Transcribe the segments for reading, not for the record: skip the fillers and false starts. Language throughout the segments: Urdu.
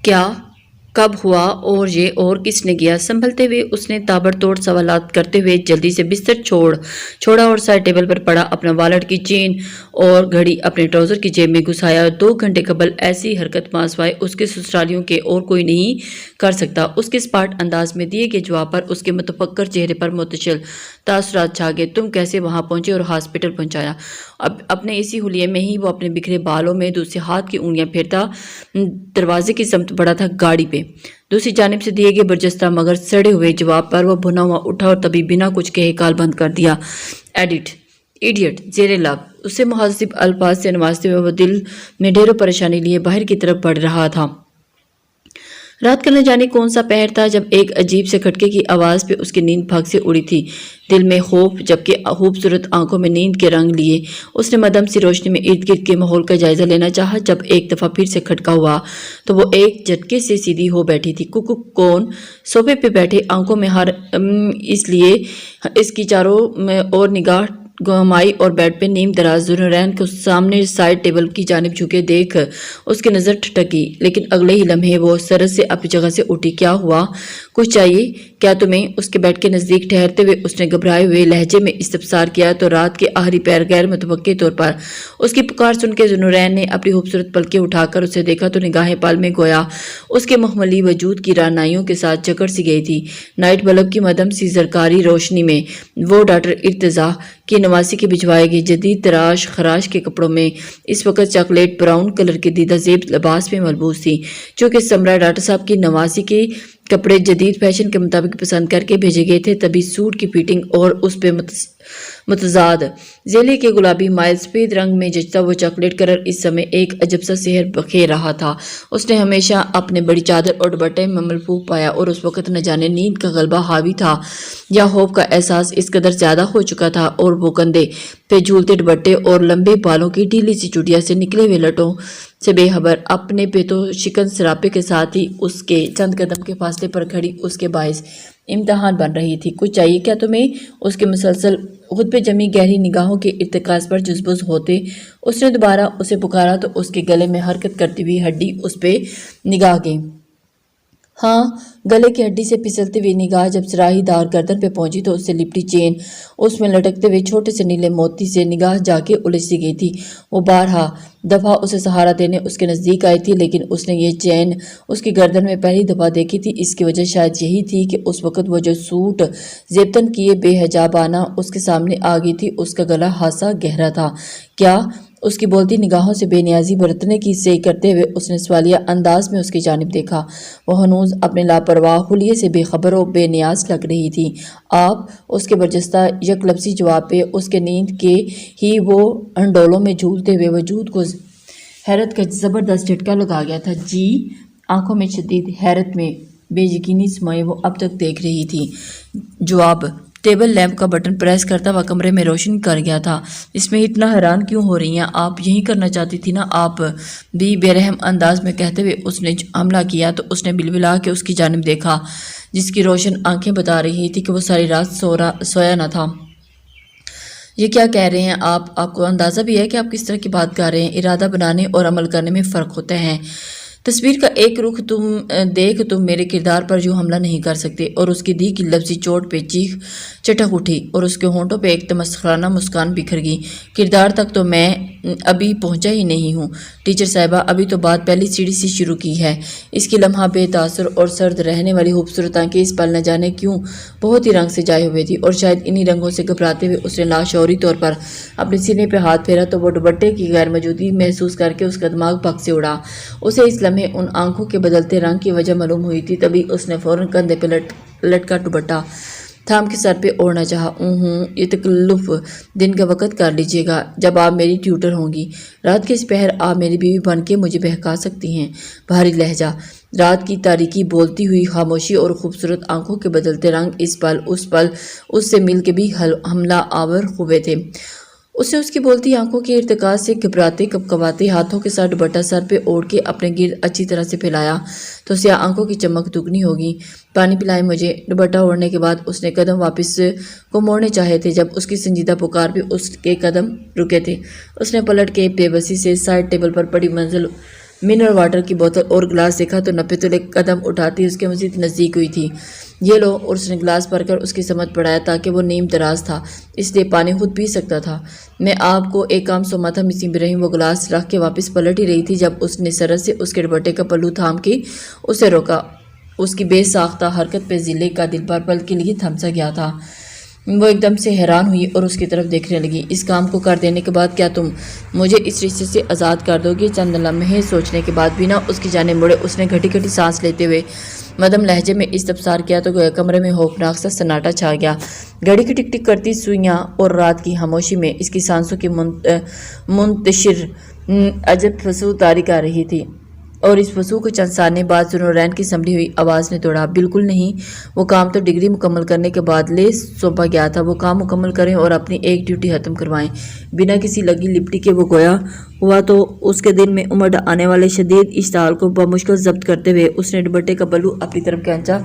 کیا، کب ہوا اور یہ اور کس نے کیا؟ سنبھلتے ہوئے اس نے تابڑتوڑ سوالات کرتے ہوئے جلدی سے بستر چھوڑا اور سائڈ ٹیبل پر پڑا اپنا والٹ کی چین اور گھڑی اپنے ٹراؤزر کی جیب میں گھسایا۔ 2 گھنٹے قبل ایسی حرکت ماسوائے اس کے سسرالیوں کے اور کوئی نہیں کر سکتا۔ اس کے اسپاٹ انداز میں دیے گئے جواب پر اس کے متفکر چہرے پر متشل تاثرات چھا گئے۔ تم کیسے وہاں پہنچے اور ہاسپٹل پہنچایا؟ اپنے اسی حلیے میں ہی وہ اپنے بکھرے بالوں میں دوسرے ہاتھ کی انگلیاں پھیرتا دروازے کی سمت بڑھا تھا گاڑی پہ۔ دوسری جانب سے دیے گئے برجستہ مگر سڑے ہوئے جواب پر وہ بھنا ہوا اٹھا اور تبھی بنا کچھ کہے کال بند کر دیا۔ ایڈیٹ زیر لب اسے مہذب الفاظ سے نوازتے ہوئے وہ دل میں ڈھیروں پریشانی لیے باہر کی طرف بڑھ رہا تھا۔ رات کا نہ جانے کون سا پہر تھا جب ایک عجیب سے کھٹکے کی آواز پہ اس کی نیند بھاگ سے اڑی تھی۔ دل میں خوف جبکہ خوبصورت آنکھوں میں نیند کے رنگ لیے اس نے مدھم سی روشنی میں ارد گرد کے ماحول کا جائزہ لینا چاہا۔ جب ایک دفعہ پھر سے کھٹکا ہوا تو وہ ایک جھٹکے سے سیدھی ہو بیٹھی تھی۔ کون؟ صوفے پہ بیٹھے آنکھوں میں اس لیے اس کی چاروں اور نگاہ گہمائی اور بیڈ پہ نیم دراز ذوالنورین کو سامنے سائڈ ٹیبل کی جانب جھکے دیکھ اس کی نظر ٹھٹکی، لیکن اگلے ہی لمحے وہ سرد سے اپنی جگہ سے اٹھی۔ کیا ہوا؟ کچھ چاہیے کیا تمہیں؟ اس کے بیڈ کے نزدیک ٹھہرتے ہوئے اس نے گھبرائے ہوئے لہجے میں استفسار کیا تو رات کے آخری پہر غیر متوقع طور پر اس کی پکار سن کے ذوالنورین نے اپنی خوبصورت پلکیں اٹھا کر اسے دیکھا تو نگاہیں پل میں گویا اس کے محملی وجود کی رعنائیوں کے ساتھ جکڑ سی گئی تھی۔ نائٹ بلب کی مدھم سی زرکاری روشنی میں وہ ڈاکٹر ارتضیٰ کی نواسی کے بھجوائے گئے جدید تراش خراش کے کپڑوں میں اس وقت چاکلیٹ براؤن کلر کے دیدہ زیب لباس میں ملبوس تھی۔ چونکہ سمرہ ڈاکٹر صاحب کی نواسی کے کپڑے جدید فیشن کے مطابق پسند کر کے بھیجے گئے تھے، تبھی سوٹ کی فٹنگ اور اس پہ متضاد ذیلی کے گلابی مائل سفید رنگ میں جچتا وہ چاکلیٹ کلر اس سمے ایک عجب سا سحر بکھیر رہا تھا۔ اس نے ہمیشہ اپنے بڑی چادر اور دوپٹے میں ملفوف پایا اور اس وقت نہ جانے نیند کا غلبہ حاوی تھا یا خوف کا احساس اس قدر زیادہ ہو چکا تھا اور وہ کندھے پہ جھولتے دوپٹے اور لمبے بالوں کی ڈھیلی سی چوٹیاں سے نکلے ہوئے لٹوں سے بے خبر اپنے پہ تو شکن سراپے کے ساتھ ہی اس کے چند قدم کے فاصلے پر کھڑی اس کے باعث امتحان بن رہی تھی۔ کچھ چاہیے کیا تمہیں؟ اس کے مسلسل خود پہ جمی گہری نگاہوں کے ارتکاز پر جزبز ہوتے اس نے دوبارہ اسے پکارا تو اس کے گلے میں حرکت کرتی ہوئی ہڈی اس پہ نگاہ گئی۔ ہاں، گلے کی ہڈی سے پھسلتی ہوئی نگاہ جب سراہی دار گردن پہ پہنچی تو اس سے لپٹی چین اس میں لٹکتے ہوئے چھوٹے سے نیلے موتی سے نگاہ جا کے الجھ سی گئی تھی۔ وہ بارہا دفعہ اسے سہارا دینے اس کے نزدیک آئی تھی، لیکن اس نے یہ چین اس کی گردن میں پہلی دفعہ دیکھی تھی۔ اس کی وجہ شاید یہی تھی کہ اس وقت وہ جو سوٹ زیبتن کیے بے حجابانہ اس کے سامنے آ گئی تھی، اس کا گلا خاصا گہرا تھا۔ کیا؟ اس کی بولتی نگاہوں سے بے نیازی برتنے کی صحیح کرتے ہوئے اس نے سوالیہ انداز میں اس کی جانب دیکھا۔ وہ ہنوز اپنے لاپرواہ حلیے سے بے خبر و بے نیاز لگ رہی تھی۔ آپ؟ اس کے برجستہ یک لفظی جواب پہ اس کے نیند کے ہی وہ ہنڈولوں میں جھولتے ہوئے وجود کو حیرت کا زبردست جھٹکا لگا گیا تھا۔ جی؟ آنکھوں میں شدید حیرت میں بے یقینی سمائے وہ اب تک دیکھ رہی تھی۔ جواب ٹیبل لیمپ کا بٹن پریس کرتا ہوا کمرے میں روشن کر گیا تھا۔ اس میں اتنا حیران کیوں ہو رہی ہیں؟ آپ یہی کرنا چاہتی تھی نا؟ آپ بھی بے رحم انداز میں کہتے ہوئے اس نے حملہ کیا تو اس نے بلبلا کے اس کی جانب دیکھا جس کی روشن آنکھیں بتا رہی تھی کہ وہ ساری رات سویا نہ تھا۔ یہ کیا کہہ رہے ہیں آپ کو اندازہ بھی ہے کہ آپ کس طرح کی بات کر رہے ہیں؟ ارادہ بنانے اور عمل کرنے میں فرق ہوتا ہے۔ تصویر کا ایک رخ تم میرے کردار پر یوں حملہ نہیں کر سکتے۔ اور اس کی دی کی لفظی چوٹ پہ چیخ چٹک اٹھی اور اس کے ہونٹوں پہ ایک تمسخرانہ مسکان بکھر گئی۔ کردار تک تو میں ابھی پہنچا ہی نہیں ہوں ٹیچر صاحبہ، ابھی تو بات پہلی سیڑھی سے شروع کی ہے۔ اس کی لمحہ بے تاثر اور سرد رہنے والی خوبصورت آنکھیں اس پل نہ جانے کیوں بہت ہی رنگ سے جائے ہوئے تھی، اور شاید انہی رنگوں سے گھبراتے ہوئے اس نے لاشعوری طور پر اپنے سینے پہ ہاتھ پھیرا تو وہ دوپٹے کی غیر موجودگی محسوس کر کے اس کا دماغ پک سے اڑا۔ اسے اس لمحے ان آنکھوں کے بدلتے رنگ کی وجہ معلوم ہوئی تھی، تبھی اس نے فوراً کندھے پہ لٹکا دوپٹہ تھام کے سر پہ اوڑھنا چاہا۔ یہ تکلف دن کا وقت کر لیجیے گا جب آپ میری ٹیوٹر ہوں گی۔ رات کے اس پہر آپ میری بیوی بن کے مجھے بہکا سکتی ہیں۔ بھاری لہجہ، رات کی تاریکی، بولتی ہوئی خاموشی اور خوبصورت آنکھوں کے بدلتے رنگ اس پل اس سے مل کے بھی حملہ آور ہوئے تھے۔ اس نے اس کی بولتی آنکھوں کے ارتکاز سے گھبراتے کپکپاتے ہاتھوں کے ساتھ دوپٹہ سر پہ اوڑھ کے اپنے گرد اچھی طرح سے پھیلایا تو سیاہ آنکھوں کی چمک دگنی ہوگی۔ پانی پلائیں مجھے۔ دوپٹہ اوڑھنے کے بعد اس نے قدم واپس کو موڑنے چاہے تھے جب اس کی سنجیدہ پکار پہ اس کے قدم رکے تھے۔ اس نے پلٹ کے بے بسی سے سائڈ ٹیبل پر پڑی منرل واٹر کی بوتل اور گلاس دیکھا تو نپے تلے قدم اٹھاتی اس کے مزید نزدیک ہوئی تھی۔ یہ لو، اور اس نے گلاس بھر کر اس کی سمت بڑھایا تاکہ وہ نیم دراز تھا، اس لیے پانی خود پی سکتا تھا۔ میں آپ کو ایک کام سوما تھا مسز ابراہیم۔ وہ گلاس رکھ کے واپس پلٹ ہی رہی تھی جب اس نے سرت سے اس کے دوپٹے کا پلو تھام کے اسے روکا۔ اس کی بے ساختہ حرکت پہ ضلع کا دل پر پل کے لیے تھم سا گیا تھا۔ وہ ایک دم سے حیران ہوئی اور اس کی طرف دیکھنے لگی۔ اس کام کو کر دینے کے بعد کیا تم مجھے اس رشتے سے آزاد کر دو گی؟ چند لمحے سوچنے کے بعد بنا اس کی جانب مڑے اس نے گھٹی گھٹی سانس لیتے ہوئے مدھم لہجے میں استفسار کیا تو گویا کمرے میں خوفناک سا سناٹا چھا گیا۔ گھڑی کی ٹک ٹک کرتی سوئیاں اور رات کی خاموشی میں اس کی سانسوں کی منتشر عجب فسو تاریخ آ رہی تھی، اور اس فسو کو چند ثانیے بعد ذوالنورین کی سنبھلی ہوئی آواز نے توڑا۔ بالکل نہیں، وہ کام تو ڈگری مکمل کرنے کے بعد لے سونپا گیا تھا۔ وہ کام مکمل کریں اور اپنی ایک ڈیوٹی ختم کروائیں۔ بنا کسی لگی لپٹی کے وہ گویا ہوا تو اس کے دل میں امڑ آنے والے شدید اشتعال کو بمشکل ضبط کرتے ہوئے اس نے دوپٹے کا پلو اپنی طرف کھینچا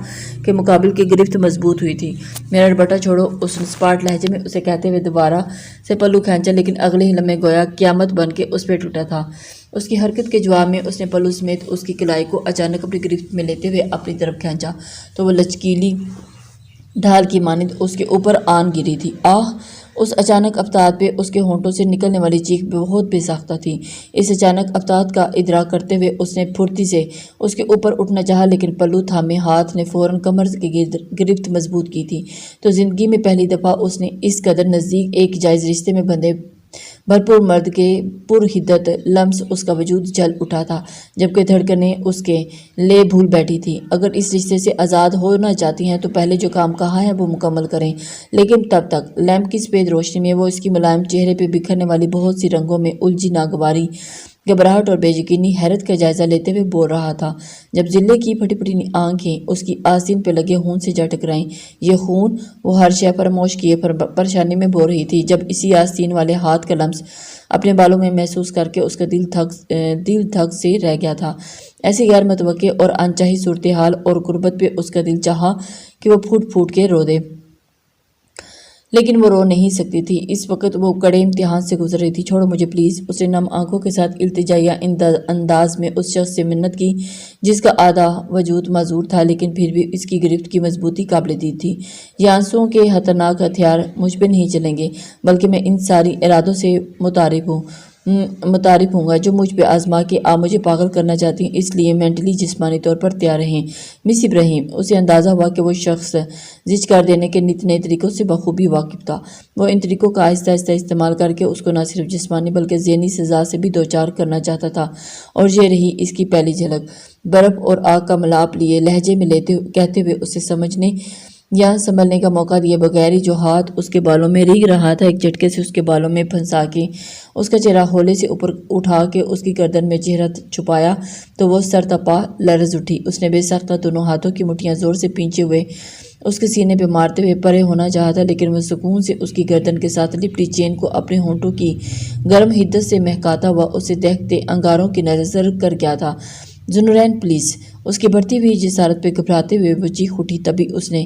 کہ مقابل کی گرفت مضبوط ہوئی تھی۔ میرا دوپٹہ چھوڑو، اس نے سپاٹ لہجے میں اسے کہتے ہوئے دوبارہ سے پلو کھینچا، لیکن اگلے ہی لمحے گویا قیامت بن کے اس پہ ٹوٹا تھا۔ اس کی حرکت کے جواب میں اس نے پلو سمیت اس کی کلائی کو اچانک اپنی گرفت میں لیتے ہوئے اپنی طرف کھینچا تو وہ لچکیلی ڈھال کی مانند اس کے اوپر آن گری تھی۔ آہ! اس اچانک افتاد پہ اس کے ہونٹوں سے نکلنے والی چیخ بہت بے ساختہ تھی۔ اس اچانک افتاد کا ادراک کرتے ہوئے اس نے پھرتی سے اس کے اوپر اٹھنا چاہا، لیکن پلو تھامے ہاتھ نے فوراً کمر کی گرفت مضبوط کی تھی۔ تو زندگی میں پہلی دفعہ اس نے اس قدر نزدیک ایک جائز رشتے میں بندھے بھرپور مرد کے پرحدت لمس اس کا وجود جل اٹھا تھا، جبکہ دھڑکنیں اس کے لے بھول بیٹھی تھی۔ اگر اس رشتے سے آزاد ہونا چاہتی ہیں تو پہلے جو کام کہا ہے وہ مکمل کریں، لیکن تب تک۔ لیمپ کی سفید روشنی میں وہ اس کی ملائم چہرے پہ بکھرنے والی بہت سی رنگوں میں الجھی ناگواری، گھبراہٹ اور بے یقینی حیرت کا جائزہ لیتے ہوئے بول رہا تھا، جب ضلع کی پھٹی پھٹی آنکھیں اس کی آستین پہ لگے خون سے جا ٹکرائیں۔ یہ خون، وہ ہر شے فراموش کیے پریشانی میں بول رہی تھی، جب اسی آستین والے ہاتھ کا لمس اپنے بالوں میں محسوس کر کے اس کا دل دھک سے رہ گیا تھا۔ ایسی غیر متوقع اور انچاہی صورتحال اور غربت پہ اس کا دل چاہا کہ وہ پھوٹ پھوٹ کے رو دے، لیکن وہ رو نہیں سکتی تھی۔ اس وقت وہ کڑے امتحان سے گزر رہی تھی۔ چھوڑو مجھے پلیز، اس نے نم آنکھوں کے ساتھ التجائیہ انداز میں اس شخص سے منت کی جس کا آدھا وجود معذور تھا، لیکن پھر بھی اس کی گرفت کی مضبوطی قابل دید تھی۔ یہ آنسوؤں کے خطرناک ہتھیار مجھ پہ نہیں چلیں گے، بلکہ میں ان ساری ارادوں سے متعارف ہوں گا جو مجھ پہ آزما کے آپ مجھے پاگل کرنا چاہتی ہیں، اس لیے مینٹلی جسمانی طور پر تیار رہیں۔ مس ابراہیم، اسے اندازہ ہوا کہ وہ شخص زچ کر دینے کے نت نئے طریقوں سے بخوبی واقف تھا۔ وہ ان طریقوں کا آہستہ آہستہ استعمال کر کے اس کو نہ صرف جسمانی بلکہ ذہنی سزا سے بھی دوچار کرنا چاہتا تھا، اور یہ رہی اس کی پہلی جھلک۔ برف اور آگ کا ملاپ لیے لہجے میں کہتے ہوئے اسے سمجھنے یا سنبھلنے کا موقع دیے بغیر ہی جو ہاتھ اس کے بالوں میں رینگ رہا تھا ایک جھٹکے سے اس کے بالوں میں پھنسا کے اس کا چہرہ ہولے سے اوپر اٹھا کے اس کی گردن میں چہرہ چھپایا تو وہ سر تپا لرز اٹھی۔ اس نے بے ساختہ دونوں ہاتھوں کی مٹھیاں زور سے پینچے ہوئے اس کے سینے پہ مارتے ہوئے پرے ہونا چاہا تھا، لیکن وہ سکون سے اس کی گردن کے ساتھ لپٹی چین کو اپنے ہونٹوں کی گرم حدت سے مہکاتا ہوا اسے دیکھتے انگاروں کی نظر کر گیا تھا۔ ذوالنورین پلیز! اس کی بڑھتی ہوئی جسارت پہ گھبراتے ہوئے وہ چیخ اٹھی۔ تبھی اس نے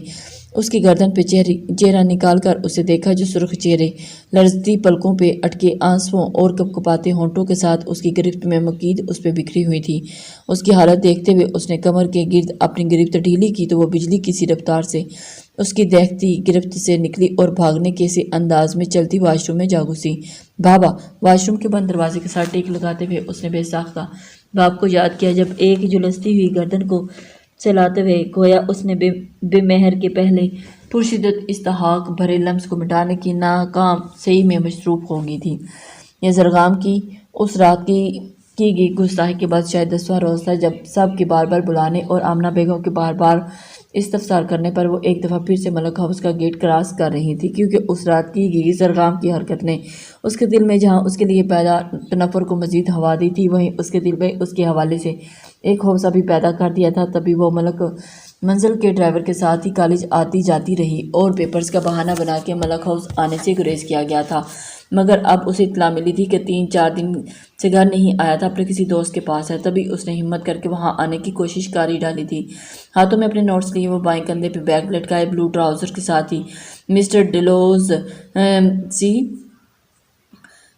اس کی گردن پہ چہرہ نکال کر اسے دیکھا جو سرخ چہرے، لرزتی پلکوں پہ اٹکے آنسوؤں اور کپکپاتے ہونٹوں کے ساتھ اس کی گرفت میں مکید اس پہ بکھری ہوئی تھی۔ اس کی حالت دیکھتے ہوئے اس نے کمر کے گرد اپنی گرفت ڈھیلی کی تو وہ بجلی کی سی رفتار سے اس کی دیکھتی گرفت سے نکلی اور بھاگنے کے سے انداز میں چلتی واش روم میں جا گھسی۔ بابا! واش روم کے بند دروازے کے ساتھ ٹیک لگاتے ہوئے اس نے بے ساختہ باپ کو یاد کیا، جب ایک جھلستی ہوئی گردن کو چلاتے ہوئے گویا اس نے بے مہر کے پہلے پرشدت استحقاق بھرے لمس کو مٹانے کی ناکام سعی میں مصروف ہو گئی تھی۔ یہ زرغام کی اس رات کی گئی گستاخی کے بعد شاید 10واں روز تھا جب سب کے بار بار بلانے اور آمنہ بیگم کے بار بار استفسار کرنے پر وہ ایک دفعہ پھر سے ملک ہاؤس کا گیٹ کراس کر رہی تھی، کیونکہ اس رات کی گئی زرغام کی حرکت نے اس کے دل میں جہاں اس کے لیے پیدا تنفر کو مزید ہوا دی تھی، وہیں اس کے دل میں اس کے حوالے سے ایک خوف سا بھی پیدا کر دیا تھا۔ تبھی وہ ملک منزل کے ڈرائیور کے ساتھ ہی کالج آتی جاتی رہی اور پیپرز کا بہانہ بنا کے ملک ہاؤس آنے سے گریز کیا گیا تھا، مگر اب اسے اطلاع ملی تھی کہ 3-4 دن سے گھر نہیں آیا تھا، اپنے کسی دوست کے پاس ہے۔ تبھی اس نے ہمت کر کے وہاں آنے کی کوشش کاری ڈالی تھی۔ ہاتھوں میں اپنے نوٹس لیے وہ بائیں کندھے پہ بیگ لٹکائے بلو ٹراؤزر کے ساتھ ہی مسٹر ڈیلوز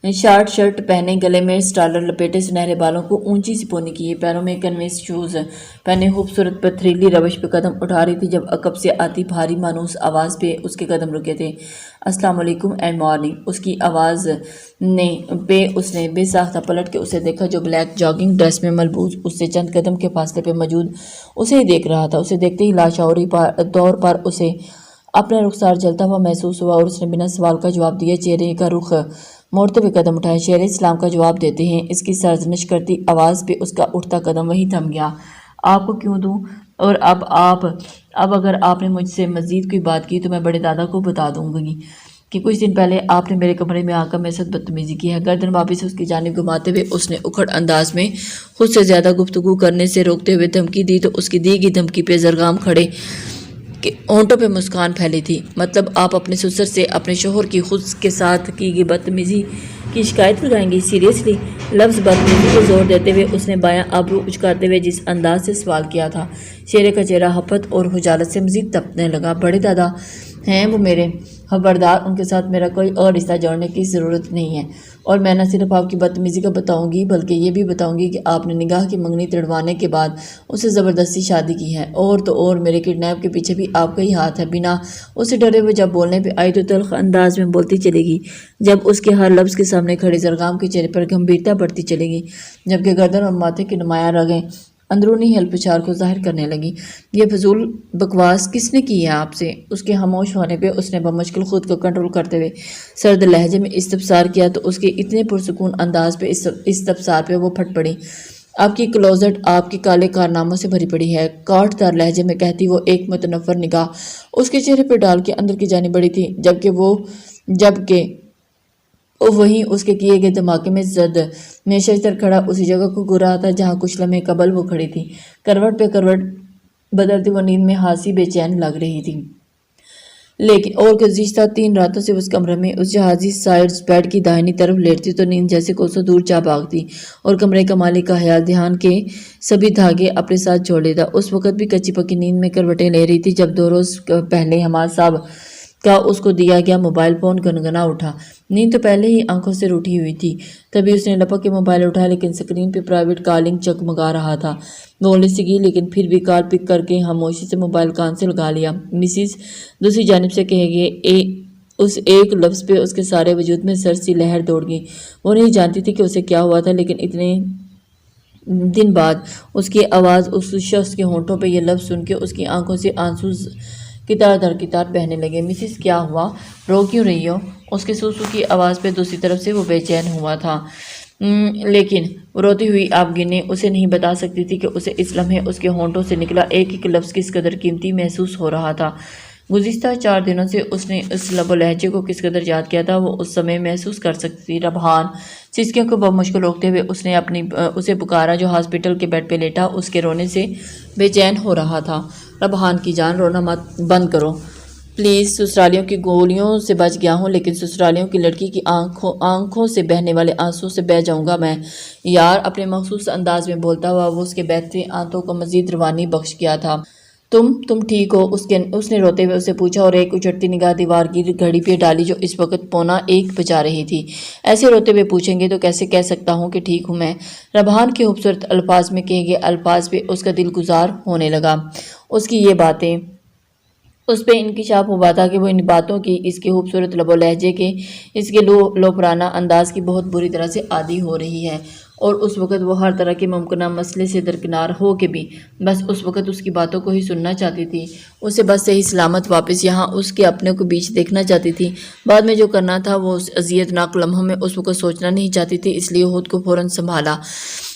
شارٹ شرٹ پہنے، گلے میں سٹالر لپیٹے، سنہرے بالوں کو اونچی سی پونی کیے، پیروں میں کنویس شوز پہنے خوبصورت پتھریلی روش پہ قدم اٹھا رہی تھی جب عقب سے آتی بھاری مانوس آواز پہ اس کے قدم رکے تھے۔ السلام علیکم اینڈ مارننگ، اس کی آواز اس نے بے ساختہ پلٹ کے اسے دیکھا جو بلیک جاگنگ ڈریس میں ملبوس اس سے چند قدم کے فاصلے پہ موجود اسے ہی دیکھ رہا تھا۔ اسے دیکھتے ہی لاشعوری طور پر اسے اپنا رخسار جلتا ہوا محسوس ہوا اور اس نے بنا سوال کا جواب دیا چہرے کا رخ موڑتے ہوئے قدم اٹھائے۔ شیر اسلام کا جواب دیتے ہیں، اس کی سرزنش کرتی آواز پہ اس کا اٹھتا قدم وہیں تھم گیا۔ آپ کو کیوں دوں؟ اور اب اگر آپ نے مجھ سے مزید کوئی بات کی تو میں بڑے دادا کو بتا دوں گی کہ کچھ دن پہلے آپ نے میرے کمرے میں آ کر میرے ساتھ بدتمیزی کی ہے۔ گردن واپس اس کی جانب گھماتے ہوئے اس نے اکھڑ انداز میں خود سے زیادہ گفتگو کرنے سے روکتے ہوئے دھمکی دی تو اس کی دی گئی دھمکی پہ زرگام کھڑے کہ ہونٹوں پہ مسکان پھیلی تھی۔ مطلب آپ اپنے سسر سے اپنے شوہر کی خود کے ساتھ کی گئی بدتمیزی کی شکایت لگائیں گی؟ سیریسلی؟ لفظ بدتمیزی کو زور دیتے ہوئے اس نے بایاں ابرو اچکاتے ہوئے جس انداز سے سوال کیا تھا، شیرے کا چہرہ ہفت اور خجالت سے مزید تپنے لگا۔ بڑے دادا ہیں وہ میرے، خبردار، ان کے ساتھ میرا کوئی اور رشتہ جوڑنے کی ضرورت نہیں ہے، اور میں نہ صرف آپ کی بدتمیزی کا بتاؤں گی بلکہ یہ بھی بتاؤں گی کہ آپ نے نگاہ کی منگنی تڑوانے کے بعد اسے زبردستی شادی کی ہے، اور تو اور میرے کڈنیپ کے پیچھے بھی آپ کا ہی ہاتھ ہے۔ بنا اسے ڈرے ہوئے جب بولنے پہ آئی تو تلخ انداز میں بولتی چلے گی، جب اس کے ہر لفظ کے سامنے کھڑے زرگام کے چہرے پر گمبھیرتا بڑھتی چلے گی، جبکہ گردن اور ماتھے کی نمایاں رگیں اندرونی ہلپچار کو ظاہر کرنے لگی۔ یہ فضول بکواس کس نے کی ہے آپ سے؟ اس کے خاموش ہونے پہ اس نے بمشکل خود کو کنٹرول کرتے ہوئے سرد لہجے میں استفسار کیا تو اس کے اتنے پرسکون انداز پہ استفسار پہ وہ پھٹ پڑی۔ آپ کی کلوزٹ آپ کے کالے کارناموں سے بھری پڑی ہے، کاٹ دار لہجے میں کہتی وہ ایک متنفر نگاہ اس کے چہرے پہ ڈال کے اندر کی جانب بڑھی تھی، جبکہ وہیں اس کے کیے گئے دھماکے میں زد میں ششتر کھڑا اسی جگہ کو گو رہا تھا جہاں کچھ لمحے قبل وہ کھڑی تھی۔ کروٹ پہ کروٹ بدلتی وہ نیند میں ہاسی بے چین لگ رہی تھی، لیکن اور گزشتہ 3 راتوں سے اس کمرے میں اس جہازی سائڈز بیڈ کی داہنی طرف لیٹتی تو نیند جیسے کوسوں دور جا بھاگتی اور کمرے کا مالک کا خیال دھیان کے سبھی دھاگے اپنے ساتھ جوڑ لیتا۔ اس وقت بھی کچی پکی نیند میں کروٹیں لے رہی تھی جب 2 روز پہلے حماد صاحب کا اس کو دیا گیا موبائل فون گنگنا اٹھا۔ نیند تو پہلے ہی آنکھوں سے روٹھی ہوئی تھی، تبھی اس نے لپک کے موبائل اٹھایا، لیکن سکرین پہ پرائیویٹ کالنگ چگمگا رہا تھا۔ بولنے سے کی لیکن پھر بھی کال پک کر کے خاموشی سے موبائل کان سے لگا لیا۔ مسز دوسری جانب سے کہے گئے اس ایک لفظ پہ اس کے سارے وجود میں سرسی لہر دوڑ گئی۔ وہ نہیں جانتی تھی کہ اسے کیا ہوا تھا، لیکن اتنے دن بعد اس کی آواز، اس شخص کے ہونٹوں پہ یہ لفظ سن کے اس کی آنکھوں سے آنسو قطار در قطار بہنے لگے۔ مسز کیا ہوا؟ رو کیوں رہی ہو؟ اس کے سوسو کی آواز پہ دوسری طرف سے وہ بے چین ہوا تھا، لیکن روتی ہوئی آپ گنے اسے نہیں بتا سکتی تھی کہ اسے اس لمحے اس کے ہونٹوں سے نکلا ایک ایک لفظ کس قدر قیمتی محسوس ہو رہا تھا۔ گزشتہ 4 دنوں سے اس نے اس لب و لہجے کو کس قدر یاد کیا تھا وہ اس سمے محسوس کر سکتی تھی۔ ربحان سسکیوں کو بمشکل روکتے ہوئے اس نے اسے پکارا جو ہاسپٹل کے بیڈ پہ لیٹا اس کے رونے سے بے چین ہو رہا تھا۔ ربحان کی جان، رونا مت بند کرو پلیز۔ سسرالیوں کی گولیوں سے بچ گیا ہوں، لیکن سسرالیوں کی لڑکی کی آنکھوں سے بہنے والے آنسوں سے بہہ جاؤں گا میں یار، اپنے مخصوص انداز میں بولتا ہوا وہ اس کے بہتے آنتوں کو مزید روانی بخش گیا تھا۔ تم ٹھیک ہو؟ اس نے روتے ہوئے اسے پوچھا اور ایک اچھڑتی نگاہ دیوار کی گھڑی پہ ڈالی جو اس وقت 1:15 بجا رہی تھی۔ ایسے روتے ہوئے پوچھیں گے تو کیسے کہہ سکتا ہوں کہ ٹھیک ہوں میں؟ ربحان کے خوبصورت الفاظ میں کہے گئے الفاظ پہ اس کا دل گزار ہونے لگا۔ اس کی یہ باتیں اس پہ انکشاف ہوا تھا کہ وہ ان باتوں کی، اس کے خوبصورت لب و لہجے کے، اس کے لوپرانہ انداز کی بہت بری طرح سے عادی ہو رہی ہے، اور اس وقت وہ ہر طرح کے ممکنہ مسئلے سے درکنار ہو کے بھی بس اس وقت اس کی باتوں کو ہی سننا چاہتی تھی۔ اسے بس صحیح سلامت واپس یہاں اس کے اپنے کو بیچ دیکھنا چاہتی تھی۔ بعد میں جو کرنا تھا وہ اس اذیت ناک لمحوں میں اس وقت سوچنا نہیں چاہتی تھی، اس لیے خود کو فوراً سنبھالا۔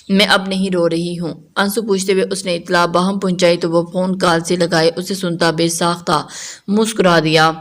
میں اب نہیں رو رہی ہوں۔ آنسو پوچھتے ہوئے اس نے اطلاع باہم پہنچائی تو وہ فون کال سے لگائے اسے سنتا بے ساختہ مسکرا دیا۔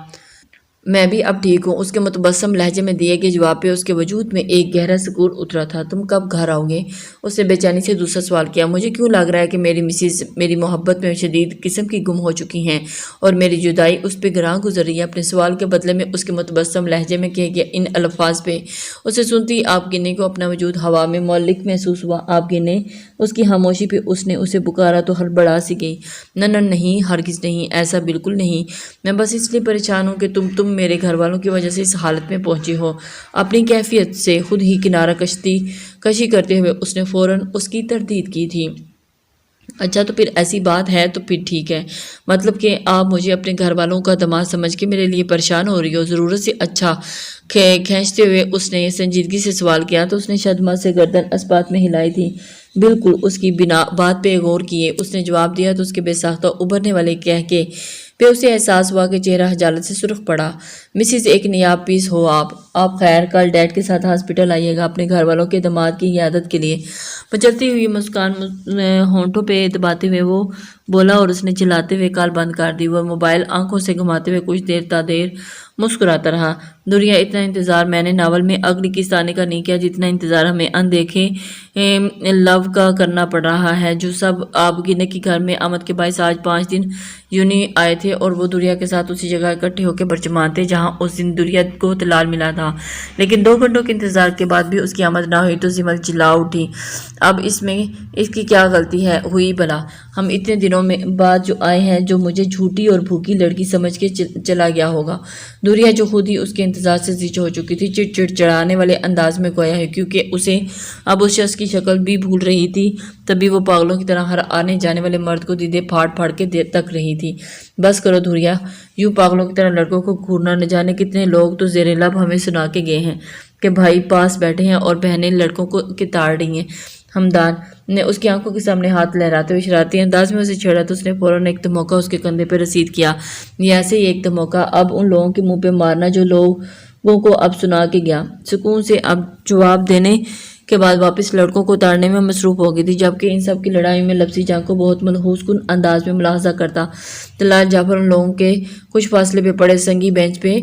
میں بھی اب ٹھیک ہوں، اس کے متبسم لہجے میں دیے گئے جواب پہ اس کے وجود میں ایک گہرا سکون اترا تھا۔ تم کب گھر آؤ گے؟ اس نے بے چینی سے دوسرا سوال کیا۔ مجھے کیوں لگ رہا ہے کہ میری مسز میری محبت میں شدید قسم کی گم ہو چکی ہیں اور میری جدائی اس پہ گراں گزر رہی ہے۔ اپنے سوال کے بدلے میں اس کے متبسم لہجے میں کہے گیا ان الفاظ پہ اسے سنتی آپ گنے کو اپنا وجود ہوا میں معلق محسوس ہوا۔ آپ گنے اس کی خاموشی پہ اس نے اسے پکارا تو ہڑبڑا سی گئی۔ نہیں ہرگز نہیں، ایسا بالکل نہیں، میں بس اس لیے پریشان ہوں کہ تم میرے گھر والوں کی وجہ سے اس حالت میں پہنچی ہو۔ اپنی کیفیت سے خود ہی کنارہ کشی کرتے ہوئے اس نے فوراً اس کی تردید کی تھی۔ اچھا تو پھر ایسی بات ہے تو پھر ٹھیک ہے، مطلب کہ آپ مجھے اپنے گھر والوں کا داماد سمجھ کے میرے لیے پریشان ہو رہی ہو، ضرورت سے اچھا کھینچتے ہوئے اس نے سنجیدگی سے سوال کیا تو اس نے شدمت سے گردن اسبات میں ہلائی تھی۔ بالکل اس کی بات پہ غور کیے اس نے جواب دیا تو اس کے بے ساختہ ابھرنے والے کہکے پہ اسے احساس ہوا کہ چہرہ حجالت سے سرخ پڑا۔ مسز ایک نیاب پیس ہو آپ خیر کل ڈیڈ کے ساتھ ہاسپٹل آئیے گا اپنے گھر والوں کے داماد کی عیادت کے لیے۔ مچلتی ہوئی مسکان ہونٹوں پہ دباتے ہوئے وہ بولا اور اس نے چلاتے ہوئے کال بند کر دی۔ وہ موبائل آنکھوں سے گھماتے ہوئے کچھ دیر تا دیر مسکراتا رہا۔ دوریا اتنا انتظار میں نے ناول میں اگلی قسط آنے کا نہیں کیا جتنا انتظار ہمیں اندیکھے لو کا کرنا پڑ رہا ہے، جو سب آپ گنے کے گھر میں آمد کے باعث آج 5 دن یونی آئے تھے اور وہ دوریا کے ساتھ اسی جگہ اکٹھے ہو کے برچمان تھے جہاں اس دن دوریا کو تلال ملا تھا، لیکن 2 گھنٹوں کے انتظار کے بعد بھی اس کی آمد نہ ہوئی تو سمل چلا اٹھی۔ اب اس میں اس کی کیا غلطی ہے ہوئی بھلا؟ ہم اتنے دنوں میں بعد جو آئے ہیں، جو مجھے جھوٹی اور بھوکی لڑکی سمجھ کے چلا گیا ہوگا۔ دوریا جو خود ہی اس کے انتظار سے زچ ہو چکی تھی چڑچڑانے والے انداز میں گویا ہے کیونکہ اسے اب اس شخص کی شکل بھی بھول رہی تھی، تبھی وہ پاگلوں کی طرح ہر آنے جانے والے مرد کو دیدے پھاڑ پھاڑ کے تک رہی تھی۔ بس کرو دوریا، یوں پاگلوں کی طرح لڑکوں کو گھورنا، نہ جانے کتنے لوگ تو زیر لب ہمیں سنا کے گئے ہیں کہ بھائی پاس بیٹھے ہیں اور بہنیں لڑکوں کو کتاڑ رہی ہیں۔ ہمدان نے اس کی آنکھوں کے سامنے ہاتھ لہراتے ہوئے شرارتی انداز میں اسے چھیڑا تو اس نے فوراً ایک دھموکہ اس کے کندھے پہ رسید کیا۔ یہ ایسے ہی ایک دھموکہ اب ان لوگوں کے منہ پہ مارنا جو لوگوں کو اب سنا کے گیا۔ سکون سے اب جواب دینے کے بعد واپس لڑکوں کو اتارنے میں مصروف ہو گئی تھی، جبکہ ان سب کی لڑائی میں لفظی جنگ کو بہت ملحوظ کن انداز میں ملاحظہ کرتا طلال جعفر ان لوگوں کے کچھ فاصلے پہ پڑے سنگی بینچ پہ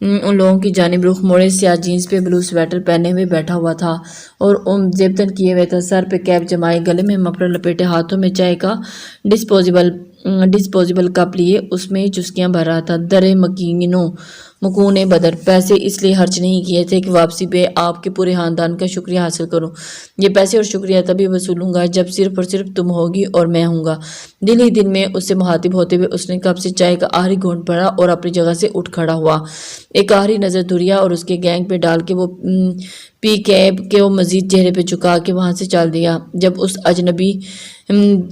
ان لوگوں کی جانب رخ موڑے سیاہ جینس پہ بلو سویٹر پہنے ہوئے بیٹھا ہوا تھا اور زیبتن کیے ہوئے تھا، سر پہ کیپ جمائے، گلے میں مفلر لپیٹے، ہاتھوں میں چائے کا ڈسپوزیبل کپ لیے اس میں چسکیاں بھر رہا تھا۔ درے مکون بدر، پیسے اس لیے خرچ نہیں کیے تھے کہ واپسی پہ آپ کے پورے خاندان کا شکریہ حاصل کروں۔ یہ پیسے اور شکریہ تبھی وصولوں گا جب صرف اور صرف تم ہوگی اور میں ہوں گا۔ دل ہی دل میں اس سے مخاطب ہوتے ہوئے اس نے کپ سے چائے کا آخری گھونٹ بھرا اور اپنی جگہ سے اٹھ کھڑا ہوا۔ ایک آخری نظر دوریا اور اس کے گینگ پہ ڈال کے وہ پی کیب کے وہ مزید چہرے پہ چکا کے وہاں سے چل دیا۔ جب اس اجنبی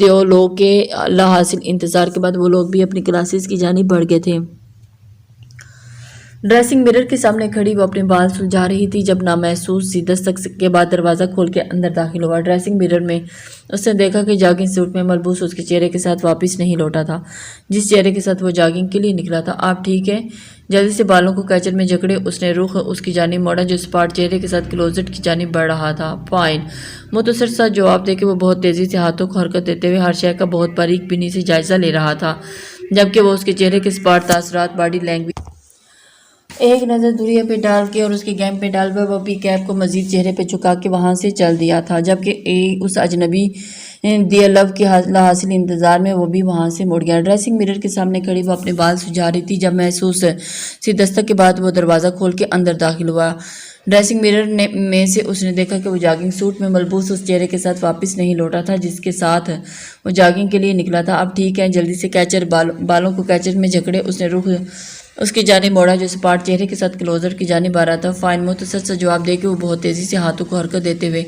دیو لوگ کے لا حاصل انتظار کے بعد وہ لوگ بھی اپنی کلاسز کی جانب بڑھ گئے تھے۔ ڈریسنگ مرر کے سامنے کھڑی وہ اپنے بال سلجھا رہی تھی جب نامحسوس سی دستک کے بعد دروازہ کھول کے اندر داخل ہوا۔ ڈریسنگ مرر میں اس نے دیکھا کہ جاگنگ سوٹ میں ملبوس اس کے چہرے کے ساتھ واپس نہیں لوٹا تھا جس چہرے کے ساتھ وہ جاگنگ کے لیے نکلا تھا۔ آپ ٹھیک ہے؟ جلدی سے بالوں کو کیچر میں جکڑے اس نے رخ اس کی جانب موڑا جو سپاٹ چہرے کے ساتھ کلوزٹ کی جانب بڑھ رہا تھا۔ فائن، مختصر سا جواب دے کے وہ بہت تیزی سے ہاتھوں کو حرکت دیتے ہوئے ہر شے کا بہت باریک بینی سے جائزہ لے رہا تھا جبکہ وہ اس کے چہرے کے سپاٹ تاثرات، باڈی لینگویج ایک نظر دوریا پہ ڈال کے اور اس کے گیم پہ ڈال ہوئے وہ بھی کیپ کو مزید چہرے پہ چکا کے وہاں سے چل دیا تھا جبکہ اس اجنبی دیے لو کے لا حاصل انتظار میں وہ بھی وہاں سے مڑ گیا۔ ڈریسنگ مرر کے سامنے کھڑی وہ اپنے بال سجھا رہی تھی جب محسوس سی دستک کے بعد وہ دروازہ کھول کے اندر داخل ہوا۔ ڈریسنگ مرر میں سے اس نے دیکھا کہ وہ جاگنگ سوٹ میں ملبوس اس چہرے کے ساتھ واپس نہیں لوٹا تھا جس کے ساتھ وہ جاگنگ کے لیے نکلا تھا۔ اب ٹھیک ہے، جلدی سے بالوں کو کیچر میں جکڑے اس نے رخ اس کی جانب موڑا جو سپاٹ چہرے کے ساتھ کلوزر کی جانب آ رہا تھا۔ فائن، مختصر سا جواب دے کے وہ بہت تیزی سے ہاتھوں کو حرکت دیتے ہوئے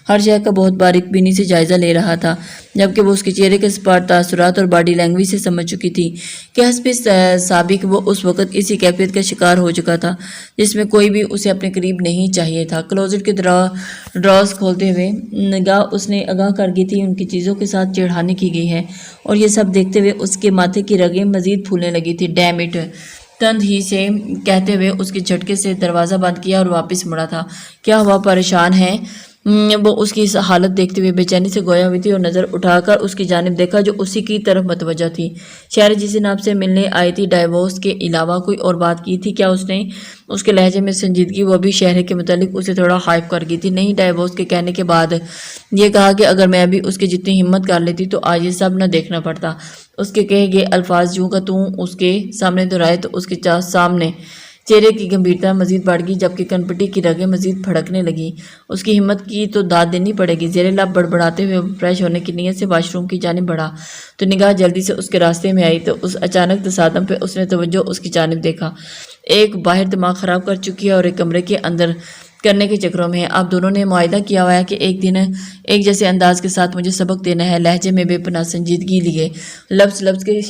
ہر شے کا بہت باریک بینی سے جائزہ لے رہا تھا جبکہ وہ اس کے چہرے کے سپاٹ تاثرات اور باڈی لینگویج سے سمجھ چکی تھی کہ حسب سابق وہ اس وقت اسی کیفیت کا شکار ہو چکا تھا جس میں کوئی بھی اسے اپنے قریب نہیں چاہیے تھا۔ کلوزٹ کے ڈراز کھولتے ہوئے نگاہ اس نے آگاہ کر گئی تھی ان کی چیزوں کے ساتھ چھیڑخانی کی گئی ہے اور یہ سب دیکھتے ہوئے اس کے ماتھے کی رگیں مزید پھولنے لگی تھی۔ ڈیم اٹ، تند ہی سے کہتے ہوئے اس کے جھٹکے سے دروازہ بند کیا اور واپس مڑا تھا۔ کیا ہوا، پریشان ہے؟ وہ اس کی حالت دیکھتے ہوئے بے چینی سے گویا ہوئی تھی اور نظر اٹھا کر اس کی جانب دیکھا جو اسی کی طرف متوجہ تھی۔ شہر جس دن آپ سے ملنے آئی تھی، ڈائیورس کے علاوہ کوئی اور بات کی تھی کیا؟ اس نے اس کے لہجے میں سنجیدگی وہ بھی شہر کے متعلق اسے تھوڑا خائف کر گئی تھی۔ نہیں، ڈائیورس کے کہنے کے بعد یہ کہا کہ اگر میں بھی اس کے جتنی ہمت کر لیتی تو آج یہ سب نہ دیکھنا پڑتا۔ اس کے کہے گئے الفاظ یوں کا توں اس کے سامنے دہرائے تو اس کے سامنے چہرے کی گمبھیرتا مزید بڑھ گئی جبکہ کنپٹی کی رگیں مزید پھڑکنے لگی۔ اس کی ہمت کی تو داد دینی پڑے گی۔ زیر لب بڑبڑاتے ہوئے فریش ہونے کی نیت سے واش روم کی جانب بڑھا تو نگاہ جلدی سے اس کے راستے میں آئی تو اس اچانک تصادم پہ اس نے توجہ اس کی جانب دیکھا ایک باہر دماغ خراب کر چکی ہے اور ایک کمرے کے اندر کرنے کے چکروں میں ہے۔ اب دونوں نے معاہدہ کیا ہوا ہے کہ ایک دن ایک جیسے انداز کے ساتھ مجھے سبق دینا ہے۔ لہجے میں بے پناہ سنجیدگی لیے لفظ لفظ کے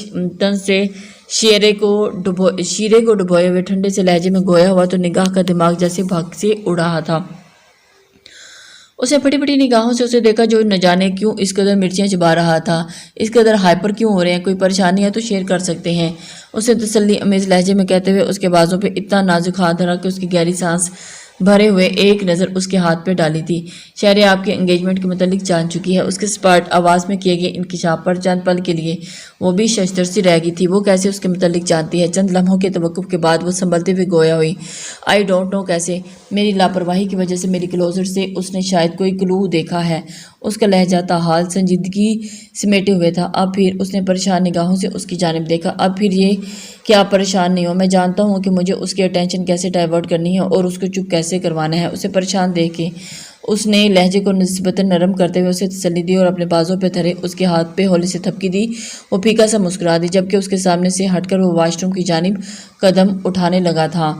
طنز سے شیرے کو ڈبوئے ہوئے ٹھنڈے سے لہجے میں گویا ہوا تو نگاہ کا دماغ جیسے بھاگ سے اڑ رہا تھا۔ اسے پھٹی پھٹی نگاہوں سے اسے دیکھا جو نہ جانے کیوں اس قدر مرچیاں چبا رہا تھا، اس قدر ہائپر کیوں ہو رہے ہیں، کوئی پریشانی ہے تو شیئر کر سکتے ہیں، اسے تسلی امیز لہجے میں کہتے ہوئے اس کے بازوں پہ اتنا نازک ہاتھ دھرا کہ اس کی گہری سانس بھرے ہوئے ایک نظر اس کے ہاتھ پہ ڈالی تھی۔ شہریہ آپ کے انگیجمنٹ کے متعلق جان چکی ہے۔ اس کے سپاٹ آواز میں کیے گئے انکشاف پر چند پل کے لیے وہ بھی ششدر سی رہ گئی تھی۔ وہ کیسے اس کے متعلق جانتی ہے؟ چند لمحوں کے توقف کے بعد وہ سنبھلتے ہوئے گویا ہوئی، آئی ڈونٹ نو کیسے؟ میری لاپرواہی کی وجہ سے، میری کلوزر سے اس نے شاید کوئی کلو دیکھا ہے۔ اس کا لہجہ تاحال سنجیدگی سمیٹے ہوئے تھا۔ اب پھر اس نے پریشان نگاہوں سے اس کی جانب دیکھا۔ اب پھر یہ کہ آپ پریشان نہیں ہو، میں جانتا ہوں کہ مجھے اس کی اٹینشن کیسے ڈائیورٹ کرنی ہے اور اس کو چپ کیسے کروانا ہے۔ اسے پریشان دیکھ کے اس نے لہجے کو نسبتاً نرم کرتے ہوئے اسے تسلی دی اور اپنے بازوں پہ دھرے اس کے ہاتھ پہ ہولے سے تھپکی دی۔ وہ پھیکا سا مسکرا دی جبکہ اس کے سامنے سے ہٹ کر وہ واش روم کی جانب قدم اٹھانے لگا تھا۔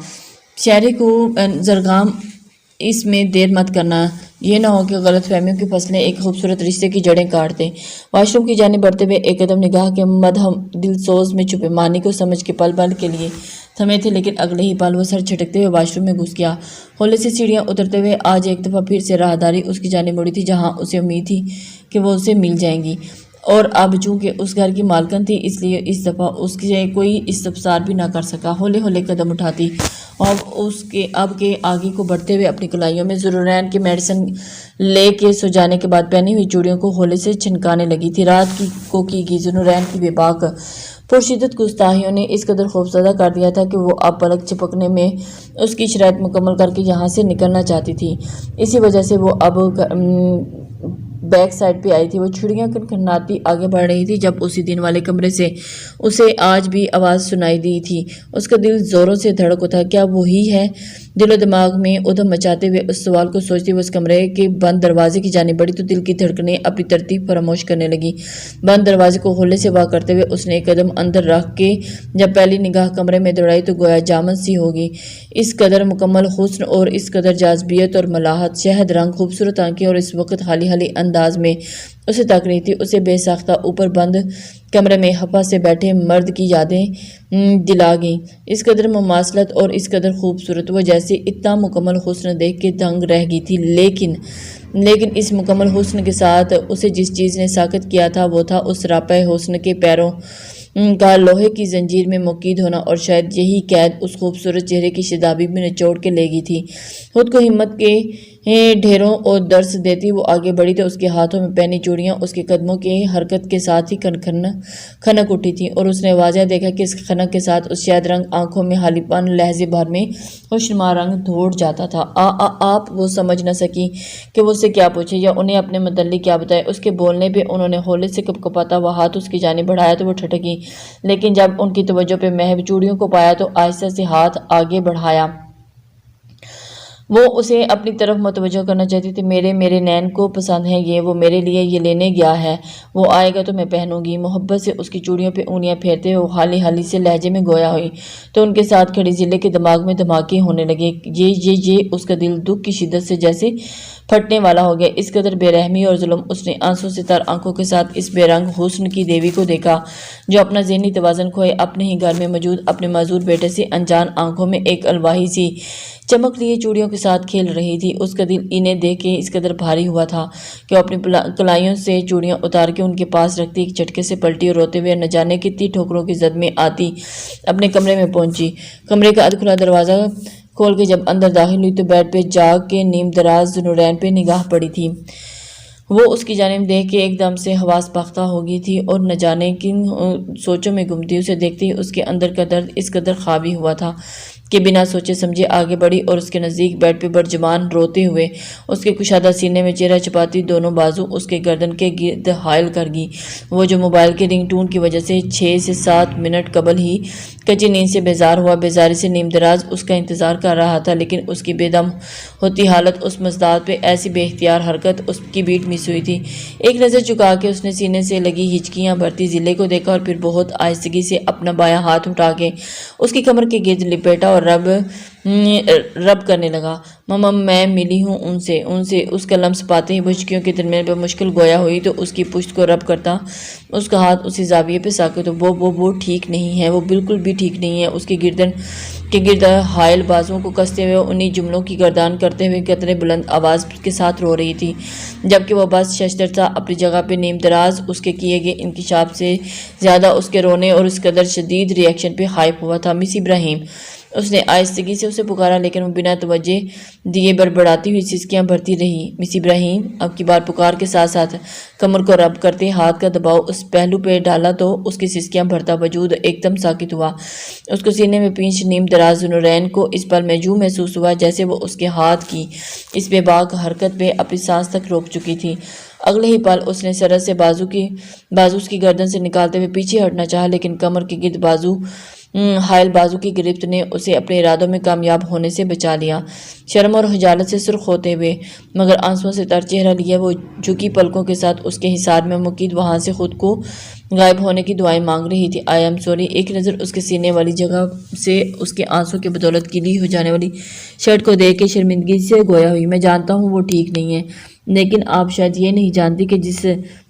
شہری کو زرگام اس میں دیر مت کرنا، یہ نہ ہو کہ غلط فہمیوں کی فصلیں ایک خوبصورت رشتے کی جڑیں کاٹ دیں۔ واش روم کی جانب بڑھتے ہوئے ایک قدم نگاہ کے مدہم دل سوز میں چھپے معنی کو سمجھ کے پل پل کے لیے تھمے تھے، لیکن اگلے ہی پل وہ سر جھٹکتے ہوئے واش روم میں گھس گیا۔ ہولے سے سیڑھیاں اترتے ہوئے آج ایک دفعہ پھر سے راہداری اس کی جانب مڑی تھی جہاں اسے امید تھی کہ وہ اسے مل جائیں گی، اور اب چونکہ اس گھر کی مالکن تھی اس لیے اس دفعہ اس سے کوئی استفسار بھی نہ کر سکا۔ ہولے ہولے قدم اٹھاتی اور اب کے آگے کو بڑھتے ہوئے اپنی کلائیوں میں ضرورین کی میڈیسن لے کے سو جانے کے بعد پہنی ہوئی چوڑیوں کو ہولے سے چھنکانے لگی تھی۔ رات کو کی گئی ضرورین کی بے باک پرشدت گستاخیوں نے اس قدر خوفزدہ کر دیا تھا کہ وہ اب پلک چپکنے میں اس کی شرائط مکمل کر کے یہاں سے نکلنا چاہتی تھی۔ اسی وجہ سے وہ اب بیک سائڈ پہ آئی تھی۔ وہ چھڑیاں کھنکھناتی آگے بڑھ رہی تھی جب اسی دن والے کمرے سے اسے آج بھی آواز سنائی دی تھی۔ اس کا دل زوروں سے دھڑک اٹھا، کیا وہی ہے؟ دل و دماغ میں ادھم مچاتے ہوئے اس سوال کو سوچتی وہ اس کمرے کے بند دروازے کی جانب بڑھی تو دل کی دھڑکنیں اپنی ترتیب فراموش کرنے لگی۔ بند دروازے کو ہولے سے وا کرتے ہوئے اس نے ایک قدم اندر رکھ کے جب پہلی نگاہ کمرے میں دوڑائی تو گویا جامن سی ہوگی۔ اس قدر مکمل حسن اور اس قدر جاذبیت اور ملاحت، شہد رنگ خوبصورت آنکھیں اور اس وقت حالی حالی انداز میں اسے تک رہی تھی، اسے بے ساختہ اوپر بند کمرے میں ہپا سے بیٹھے مرد کی یادیں دلا گئیں۔ اس قدر مماثلت اور اس قدر خوبصورت، وہ جیسے اتنا مکمل حسن دیکھ کے دنگ رہ گئی تھی، لیکن اس مکمل حسن کے ساتھ اسے جس چیز نے ساکت کیا تھا وہ تھا اس راپہ حسن کے پیروں کا لوہے کی زنجیر میں مقید ہونا، اور شاید یہی قید اس خوبصورت چہرے کی شدابی میں نچوڑ کے لے گئی تھی۔ خود کو ہمت کے ڈھیروں اور درس دیتی وہ آگے بڑھی تو اس کے ہاتھوں میں پہنی چوڑیاں اس کے قدموں کی حرکت کے ساتھ ہی کھنک اٹھی تھیں، اور اس نے واضح دیکھا کہ اس کھنک کے ساتھ اس شاید رنگ آنکھوں میں حالی پن لہجے بھر میں خوشنما رنگ دوڑ جاتا تھا۔ آپ وہ سمجھ نہ سکی کہ وہ اس سے کیا پوچھے یا انہیں اپنے متعلق کیا بتائے۔ اس کے بولنے پہ انہوں نے ہولے سے کپکپاتا ہوا ہاتھ اس کی جانب بڑھایا تو وہ ٹھٹکی، لیکن جب ان کی توجہ پہ محو چوڑیوں کو پایا تو آہستہ سے ہاتھ آگے بڑھایا۔ وہ اسے اپنی طرف متوجہ کرنا چاہتی تھی۔ میرے نین کو پسند ہے یہ، وہ میرے لیے یہ لینے گیا ہے، وہ آئے گا تو میں پہنوں گی۔ محبت سے اس کی چوڑیوں پہ انگلیاں پھیرتے ہوئے حالی حالی سے لہجے میں گویا ہوئی تو ان کے ساتھ کھڑی ضلع کے دماغ میں دھماکے ہونے لگے۔ یہ اس کا دل دکھ کی شدت سے جیسے پھٹنے والا ہو گیا۔ اس قدر بے رحمی اور ظلم اس نے آنسوں سے تر آنکھوں کے ساتھ اس بے رنگ حسن کی دیوی کو دیکھا جو اپنا ذہنی توازن کھوئے اپنے ہی گھر میں موجود اپنے معذور بیٹے سے انجان آنکھوں میں ایک الواحی سی چمک لیے چوڑیوں کے ساتھ کھیل رہی تھی۔ اس کا دل انہیں دیکھ کے اس قدر بھاری ہوا تھا کہ وہ اپنی کلائیوں سے چوڑیاں اتار کے ان کے پاس رکھتی ایک جھٹکے سے پلٹی اور روتے ہوئے نہ جانے کتنی ٹھوکروں کی زد میں آتی اپنے کمرے میں پہنچی۔ کمرے کا ادھ کھلا دروازہ کھول کے جب اندر داخل ہوئی تو بیڈ پہ جاگ کے نیم دراز نورین پہ نگاہ پڑی تھی۔ وہ اس کی جانب دیکھ کے ایک دم سے حواس باختہ ہو گئی تھی اور نہ جانے کن سوچوں میں گم تھی۔ اسے دیکھتے ہی اس کے اندر کا درد اس قدر خاوی ہوا تھا کہ بنا سوچے سمجھے آگے بڑھی اور اس کے نزدیک بیڈ پہ برجمان روتے ہوئے اس کے کشادہ سینے میں چہرہ چھپاتی دونوں بازو اس کے گردن کے گرد حائل کر گئی۔ وہ جو موبائل کے رنگ ٹون کی وجہ سے 6 سے 7 منٹ قبل ہی کچی نیند سے بیزار ہوا، بیزاری سے نیم دراز اس کا انتظار کر رہا تھا، لیکن اس کی بے دم ہوتی حالت، اس مزداد پہ ایسی بے اختیار حرکت، اس کی بیٹ مس ہوئی تھی۔ ایک نظر چکا کے اس نے سینے سے لگی ہچکیاں بھرتی ضلع کو دیکھا اور پھر بہت آہستگی سے اپنا بایاں ہاتھ اٹھا کے اس کی کمر کے گرد لپیٹا اور رب کرنے لگا۔ ماما میں ملی ہوں ان سے اس کا لمس پاتے ہی وہ ہچکیوں کے درمیان پہ مشکل گویا ہوئی تو اس کی پشت کو رب کرتا اس کا ہاتھ اسی زاویے پہ ساکت ہو۔ وہ ٹھیک نہیں ہے، وہ بالکل بھی ٹھیک نہیں ہے۔ اس کی گردن کے گرد حائل بازوؤں کو کستے ہوئے انہی جملوں کی گردان کرتے ہوئے قطرے بلند آواز کے ساتھ رو رہی تھی، جبکہ وہ بس ششدر تھا اپنی جگہ پہ نیم دراز۔ اس کے کیے گئے انکشاف سے زیادہ اس کے رونے اور اس قدر شدید ری ایکشن پہ ہائپ ہوا تھا۔ مس ابراہیم، اس نے آہستگی سے اسے پکارا لیکن وہ بنا توجہ دیے بڑبڑاتی ہوئی سسکیاں بھرتی رہی۔ مس ابراہیم، اب کی بار پکار کے ساتھ ساتھ کمر کو رب کرتے ہاتھ کا دباؤ اس پہلو پہ ڈالا تو اس کی سسکیاں بھرتا وجود ایک دم ساکت ہوا۔ اس کو سینے میں پینچ نیم دراز نورین کو اس پل میں یوں محسوس ہوا جیسے وہ اس کے ہاتھ کی اس بے باک حرکت پہ اپنی سانس تک روک چکی تھی۔ اگلے ہی پل اس نے سرد سے بازو اس کی گردن سے نکالتے ہوئے پیچھے ہٹنا چاہا لیکن کمر کے گرد حائل بازو کی گرفت نے اسے اپنے ارادوں میں کامیاب ہونے سے بچا لیا۔ شرم اور خجالت سے سرخ ہوتے ہوئے مگر آنسوؤں سے تر چہرہ لیے وہ جھکی پلکوں کے ساتھ اس کے حصار میں مقید وہاں سے خود کو غائب ہونے کی دعائیں مانگ رہی تھی۔ I am sorry. ایک نظر اس کے سینے والی جگہ سے اس کے آنسوں کی بدولت گیلی ہو جانے والی شرٹ کو دیکھ کے شرمندگی سے گویا ہوئی۔ میں جانتا ہوں وہ ٹھیک نہیں ہے، لیکن آپ شاید یہ نہیں جانتی کہ جس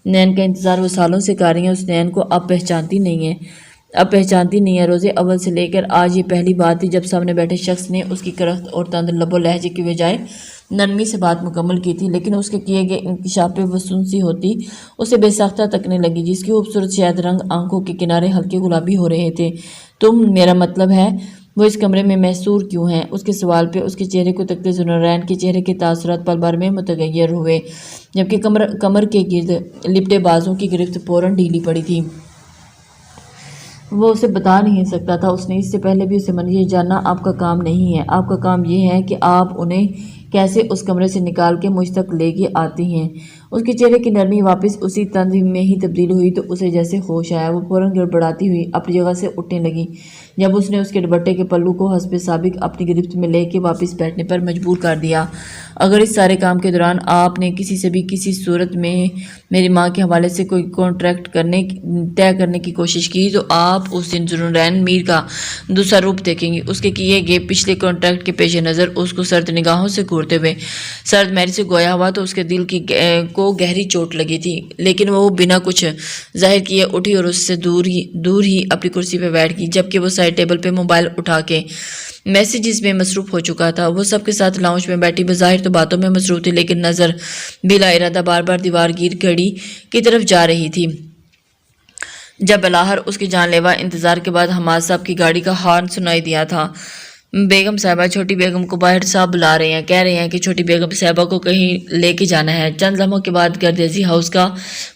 نین کا انتظار وہ سالوں سے کر رہی ہیں اس نین کو اب پہچانتی نہیں ہے۔ روز اول سے لے کر آج یہ پہلی بات تھی جب سامنے بیٹھے شخص نے اس کی کرخت اور تند لب و لہجے کی بجائے نرمی سے بات مکمل کی تھی، لیکن اس کے کیے گئے انکشاف پہ وہ سنسی ہوتی اسے بے ساختہ تکنے لگی، جس کی خوبصورت شاید رنگ آنکھوں کے کنارے ہلکے گلابی ہو رہے تھے۔ تم، میرا مطلب ہے وہ اس کمرے میں محصور کیوں ہیں؟ اس کے سوال پہ اس کے چہرے کو تکتے ذوالنورین کے چہرے کے تاثرات پل بھر میں متغیر ہوئے، جبکہ کمر کے گرد لپٹے بازوں کی گرفت فوراً ڈھیلی پڑی تھی۔ وہ اسے بتا نہیں سکتا تھا۔ اس نے اس سے پہلے بھی اسے یہ جاننا آپ کا کام نہیں ہے۔ آپ کا کام یہ ہے کہ آپ انہیں کیسے اس کمرے سے نکال کے مجھ تک لے کے آتی ہیں۔ اس کے چہرے کی نرمی واپس اسی طنز میں ہی تبدیل ہوئی تو اسے جیسے ہوش آیا۔ وہ فوراً گڑبڑاتی ہوئی اپنی جگہ سے اٹھنے لگی جب اس نے اس کے دوپٹے کے پلو کو حسب سابق اپنی گرفت میں لے کے واپس بیٹھنے پر مجبور کر دیا۔ اگر اس سارے کام کے دوران آپ نے کسی سے بھی کسی صورت میں میری ماں کے حوالے سے کوئی کانٹریکٹ طے کرنے کی کوشش کی تو آپ اس دن ذوالنورین میر کا دوسرا روپ دیکھیں گی۔ اس کے کیے گئے پچھلے کانٹریکٹ کے پیش نظر اس کو سرد نگاہوں سے گھورتے ہوئے سرد میری سے گویا ہوا تو اس کے دل کو گہری چوٹ لگی تھی، لیکن وہ بنا کچھ ظاہر کیے اٹھی اور اس سے دور ہی اپنی کرسی پہ بیٹھ گئی، جبکہ وہ سائڈ ٹیبل پہ موبائل اٹھا کے میسیجز میں مصروف ہو چکا تھا۔ وہ سب کے ساتھ لاؤنج میں بیٹھی بظاہر تو باتوں میں مصروف تھی، لیکن نظر بلا ارادہ بار بار دیوار گیر گھڑی کی طرف جا رہی تھی جب بلاہر اس کے جان لیوا انتظار کے بعد حماد صاحب کی گاڑی کا ہارن سنائی دیا تھا۔ بیگم صاحبہ، چھوٹی بیگم کو باہر صاحب بلا رہے ہیں، کہہ رہے ہیں کہ چھوٹی بیگم صاحبہ کو کہیں لے کے جانا ہے۔ چند لمحوں کے بعد گردیزی ہاؤس کا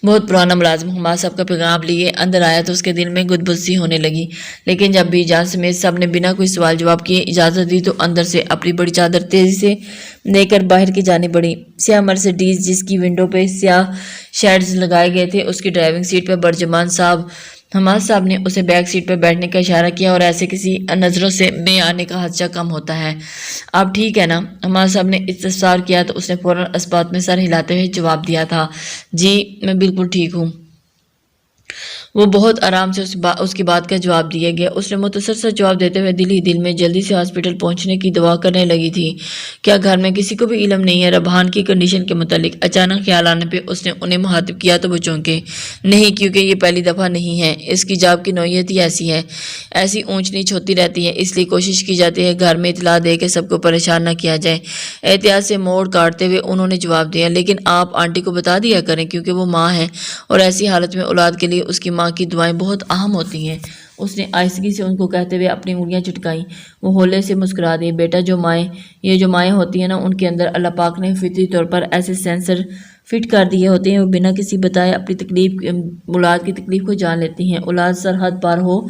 بہت پرانا ملازم حماد صاحب کا پیغام لیے اندر آیا تو اس کے دل میں گدگدی ہونے لگی، لیکن جب بھی جان سمیت سب نے بنا کوئی سوال جواب کیے اجازت دی تو اندر سے اپنی بڑی چادر تیزی سے لے کر باہر کی جانب بڑھی۔ سیاہ مرسیڈیز جس کی ونڈو پہ سیاہ شیڈز لگائے گئے تھے، اس کی ڈرائیونگ سیٹ پہ برجمان حماد صاحب نے اسے بیک سیٹ پر بیٹھنے کا اشارہ کیا اور ایسے کسی نظروں سے میں آنے کا خدشہ کم ہوتا ہے۔ آپ ٹھیک ہے نا؟ حماد صاحب نے استفسار کیا تو اس نے فوراً اسبات میں سر ہلاتے ہوئے جواب دیا تھا، جی میں بالکل ٹھیک ہوں۔ وہ بہت آرام سے اس کی بات کا جواب دیا گیا۔ اس نے مختصر سا جواب دیتے ہوئے دل ہی دل میں جلدی سے ہاسپٹل پہنچنے کی دعا کرنے لگی تھی۔ کیا گھر میں کسی کو بھی علم نہیں ہے ربحان کی کنڈیشن کے متعلق؟ اچانک خیال آنے پہ اس نے انہیں مخاطب کیا تو وہ چونکے۔ نہیں، کیونکہ یہ پہلی دفعہ نہیں ہے، اس کی جاب کی نوعیت ہی ایسی ہے، ایسی اونچ نیچ ہوتی رہتی ہے، اس لیے کوشش کی جاتی ہے گھر میں اطلاع دے کے سب کو پریشان نہ کیا جائے۔ احتیاط سے موڑ کاٹتے ہوئے انہوں نے جواب دیا، لیکن آپ آنٹی کو بتا دیا کریں کیونکہ وہ ماں ہے اور ایسی حالت میں اولاد کے لیے اس کی ماں کی دعائیں بہت اہم ہوتی ہیں۔ اس نے آہستگی سے ان کو کہتے ہوئے اپنی انگلیاں چٹکائیں۔ وہ ہولے سے مسکرا دیے، بیٹا یہ جو مائیں ہوتی ہیں نا، ان کے اندر اللہ پاک نے فطری طور پر ایسے سینسر فٹ کر دیے ہوتے ہیں، وہ بنا کسی بتائے اپنی اولاد کی تکلیف کو جان لیتی ہیں۔ اولاد سرحد پار ہو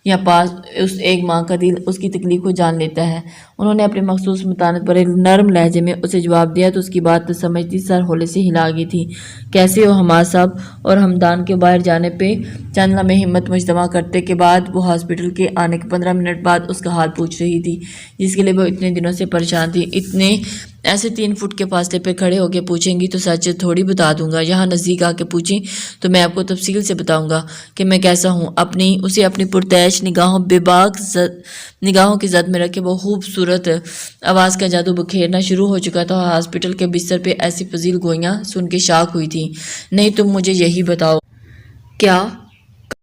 یا پاس اس ایک ماں کا دل اس کی تکلیف کو جان لیتا ہے۔ انہوں نے اپنے مخصوص متانت پر ایک نرم لہجے میں اسے جواب دیا تو اس کی بات تو سمجھتی سر ہولے سے ہلا گئی تھی۔ کیسے ہو حماد صاحب؟ اور ہمدان کے باہر جانے پہ چند لمحے ہمت مجتمع کرتے کے بعد وہ ہاسپٹل کے آنے کے 15 منٹ بعد اس کا حال پوچھ رہی تھی، جس کے لیے وہ اتنے دنوں سے پریشان تھی۔ اتنے ایسے 3 فٹ کے فاصلے پہ کھڑے ہو کے پوچھیں گی تو سچ تھوڑی بتا دوں گا، یہاں نزدیک آ کے پوچھیں تو میں آپ کو تفصیل سے بتاؤں گا کہ میں کیسا ہوں۔ اسے اپنی پرتعیش نگاہوں بے باک نگاہوں کی زد میں رکھے وہ خوبصورت آواز کا جادو بکھیرنا شروع ہو چکا تھا۔ ہاسپٹل کے بستر پہ ایسی فضیل گوئیاں سن کے شاک ہوئی تھی۔ نہیں تم مجھے یہی بتاؤ، کیا